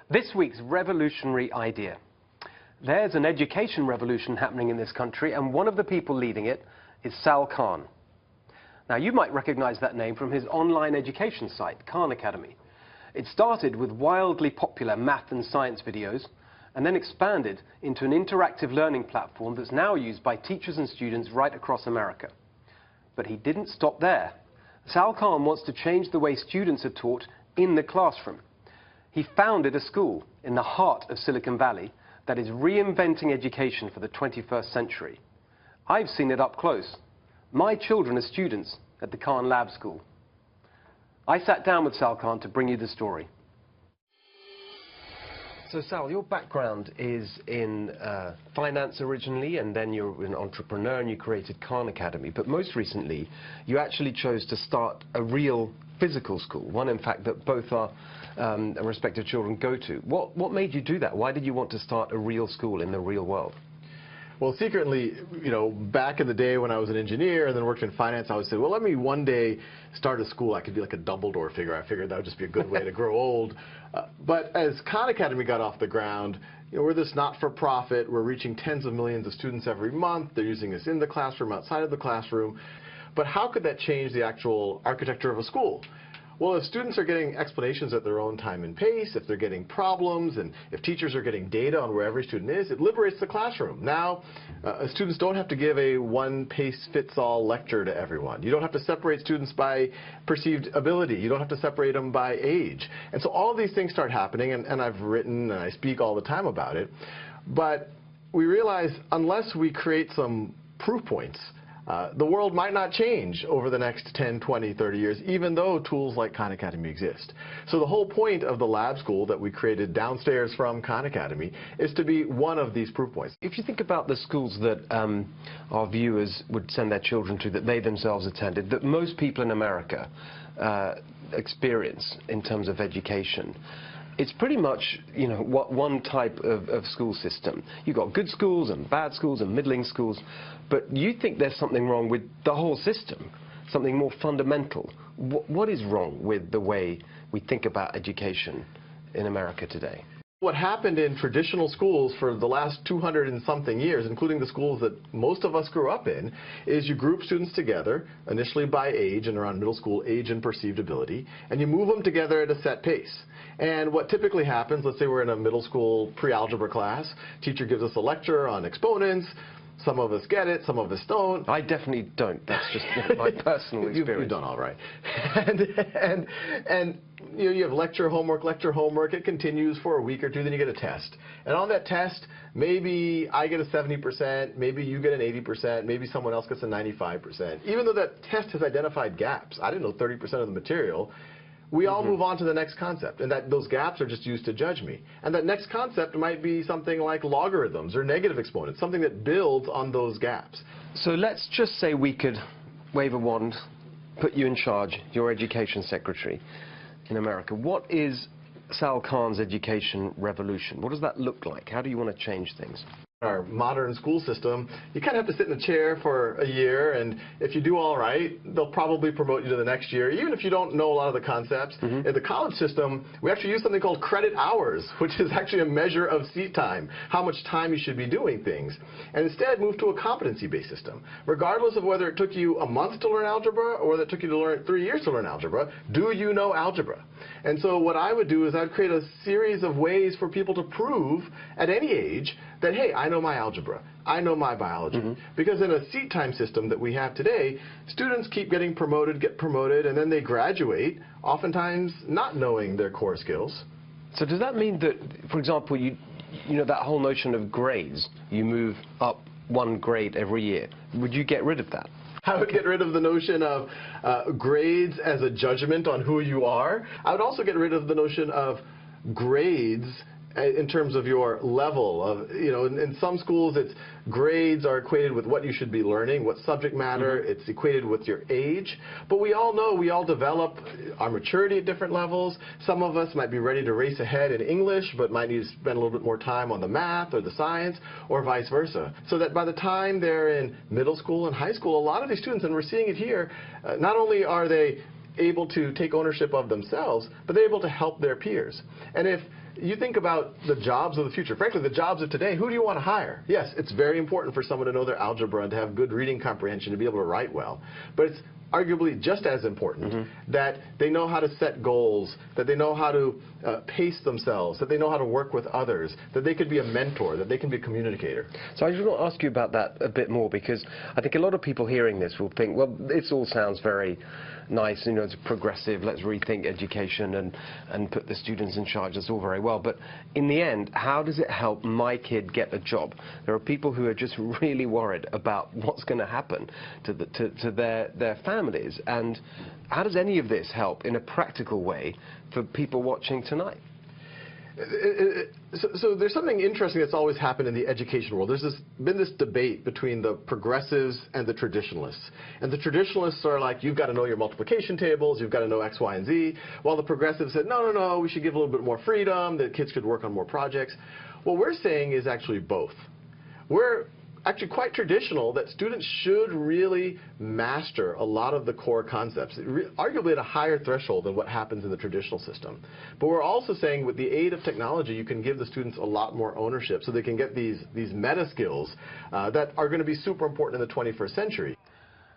This week's revolutionary idea. There's an education revolution happening in this country, and one of the people leading it is Sal Khan. Now, you might recognize that name from his online education site, Khan Academy. It started with wildly popular math and science videos, and then expanded into an interactive learning platform that's now used by teachers and students right across America. But he didn't stop there. Sal Khan wants to change the way students are taught in the classroom. He founded a school in the heart of Silicon Valley that is reinventing education for the 21st century. I've seen it up close. My children are students at the Khan Lab School. I sat down with Sal Khan to bring you the story. So Sal, your background is in finance originally, and then you're an entrepreneur and you created Khan Academy. But most recently, you actually chose to start a real physical school, one in fact that both our respective children go to. What made you do that? Why did you want to start a real school in the real world? Well, secretly, back in the day when I was an engineer and then worked in finance, I would say, well, let me one day start a school. I could be like a Dumbledore figure. I figured that would just be a good way to grow old. But as Khan Academy got off the ground, we're this not-for-profit. We're reaching tens of millions of students every month. They're using us in the classroom, outside of the classroom. But how could that change the actual architecture of a school? Well, if students are getting explanations at their own time and pace, if they're getting problems, and if teachers are getting data on where every student is, it liberates the classroom. Now, students don't have to give a one-pace-fits-all lecture to everyone. You don't have to separate students by perceived ability. You don't have to separate them by age. And so all of these things start happening, and I've written and I speak all the time about it. But we realize unless we create some proof points, the world might not change over the next 10, 20, 30 years, even though tools like Khan Academy exist. So the whole point of the lab school that we created downstairs from Khan Academy is to be one of these proof points. If you think about the schools that our viewers would send their children to, that they themselves attended, that most people in America experience in terms of education, it's pretty much, one type of school system. You've got good schools and bad schools and middling schools, but you think there's something wrong with the whole system, something more fundamental. What is wrong with the way we think about education in America today? What happened in traditional schools for the last 200 and something years, including the schools that most of us grew up in, is you group students together, initially by age and around middle school age and perceived ability, and you move them together at a set pace. And what typically happens, let's say we're in a middle school pre-algebra class, teacher gives us a lecture on exponents. Some of us get it, some of us don't. I definitely don't. That's just my personal experience. You've done all right. And you have lecture homework. It continues for a week or two, then you get a test. And on that test, maybe I get a 70%, maybe you get an 80%, maybe someone else gets a 95%. Even though that test has identified gaps, I didn't know 30% of the material, we all move on to the next concept, and those gaps are just used to judge me. And that next concept might be something like logarithms or negative exponents, something that builds on those gaps. So let's just say we could wave a wand, put you in charge, your education secretary in America. What is Sal Khan's education revolution? What does that look like? How do you want to change things? Our modern school system, you kind of have to sit in a chair for a year, and if you do all right, they'll probably promote you to the next year, even if you don't know a lot of the concepts. In the college system, we actually use something called credit hours, which is actually a measure of seat time, how much time you should be doing things, and instead move to a competency-based system. Regardless of whether it took you a month to learn algebra or whether it took you to learn 3 years to learn algebra, do you know algebra? And so what I would do is I'd create a series of ways for people to prove at any age that, hey, I know my algebra, I know my biology. Because in a seat time system that we have today, students keep getting promoted, and then they graduate, oftentimes not knowing their core skills. So does that mean that, for example, that whole notion of grades, you move up one grade every year, would you get rid of that? I would get rid of the notion of grades as a judgment on who you are. I would also get rid of the notion of grades in terms of your level of, in some schools it's grades are equated with what you should be learning, what subject matter, it's equated with your age. But we all know we all develop our maturity at different levels. Some of us might be ready to race ahead in English, but might need to spend a little bit more time on the math or the science, or vice versa. So that by the time they're in middle school and high school, a lot of these students, and we're seeing it here, not only are they able to take ownership of themselves, but they're able to help their peers. And if you think about the jobs of the future, frankly, the jobs of today, who do you want to hire? Yes, it's very important for someone to know their algebra and to have good reading comprehension, to be able to write well. But it's arguably just as important that they know how to set goals, that they know how to pace themselves, that they know how to work with others, that they could be a mentor, that they can be a communicator. So I just want to ask you about that a bit more, because I think a lot of people hearing this will think, well, this all sounds very nice, you know, it's progressive, let's rethink education and put the students in charge, that's all very well. But in the end, how does it help my kid get a job? There are people who are just really worried about what's going to happen to their families. And how does any of this help in a practical way for people watching tonight? So there's something interesting that's always happened in the education world. There's been this debate between the progressives and the traditionalists. And the traditionalists are like, you've got to know your multiplication tables, you've got to know X, Y, and Z. While the progressives said, no, no, no, we should give a little bit more freedom, that kids could work on more projects. What we're saying is actually both. We're actually quite traditional that students should really master a lot of the core concepts, arguably at a higher threshold than what happens in the traditional system. But we're also saying with the aid of technology, you can give the students a lot more ownership so they can get these meta skills that are going to be super important in the 21st century.